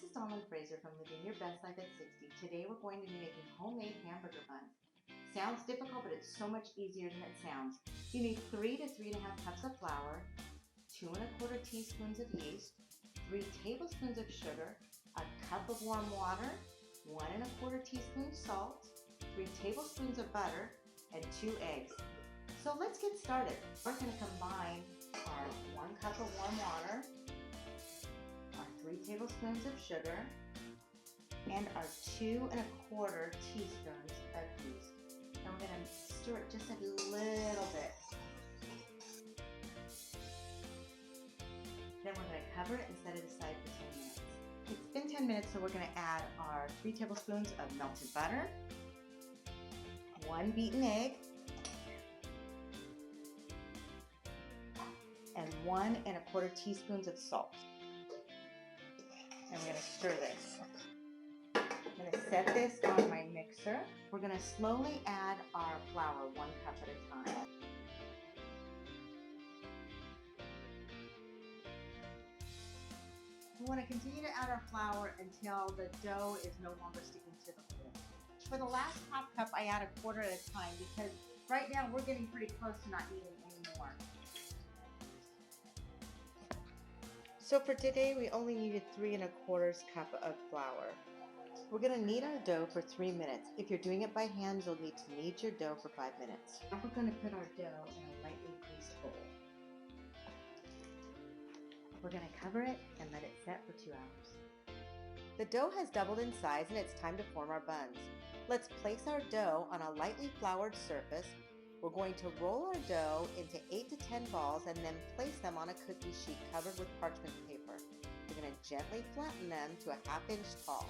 is Dawn Fraser from Living Your Best Life at 60. Today we're going to be making homemade hamburger buns. Sounds difficult, but it's so much easier than it sounds. You need 3 to 3.5 cups of flour, 2 1/4 teaspoons of yeast, 3 tablespoons of sugar, a cup of warm water, 1 1/4 teaspoon salt, 3 tablespoons of butter, and 2 eggs. So let's get started. We're going to combine our 1 cup of warm water, our 3 tablespoons of sugar, and our 2 1/4 teaspoons of yeast. And we're going to stir it just a little bit. Then we're going to cover it and set it aside for 10 minutes. It's been 10 minutes, so we're going to add our 3 tablespoons of melted butter, 1 beaten egg, and 1 1/4 teaspoons of salt. And we're going to stir this. I'm going to set this on my mixer. We're going to slowly add our flour 1 cup at a time. We want to continue to add our flour until the dough is no longer sticking to the hole. For the last half cup, I add 1/4 at a time because right now we're getting pretty close to not needing any more. So for today, we only needed 3 1/4 cup of flour. We're going to knead our dough for 3 minutes. If you're doing it by hand, you'll need to knead your dough for 5 minutes. Now we're going to put our dough in a lightly greased bowl. We're going to cover it and let it set for 2 hours. The dough has doubled in size and it's time to form our buns. Let's place our dough on a lightly floured surface. We're going to roll our dough into 8 to 10 balls and then place them on a cookie sheet covered with parchment paper. We're going to gently flatten them to a 1/2 inch tall.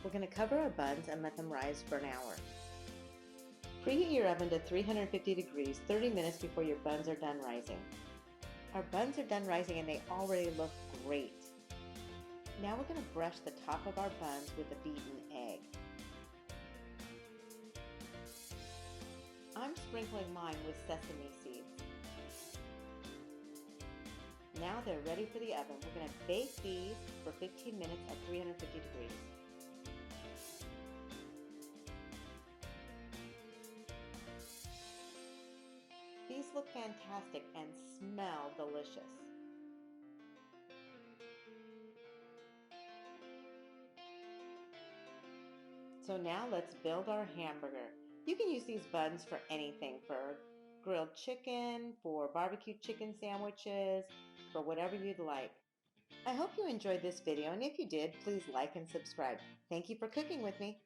We're going to cover our buns and let them rise for an hour. Preheat your oven to 350 degrees 30 minutes before your buns are done rising. Our buns are done rising and they already look great. Now we're going to brush the top of our buns with a beaten egg. I'm sprinkling mine with sesame seeds. Now they're ready for the oven. We're going to bake these for 15 minutes at 350 degrees. These look fantastic and smell delicious. So now let's build our hamburger. You can use these buns for anything, for grilled chicken, for barbecue chicken sandwiches, for whatever you'd like. I hope you enjoyed this video, and if you did, please like and subscribe. Thank you for cooking with me.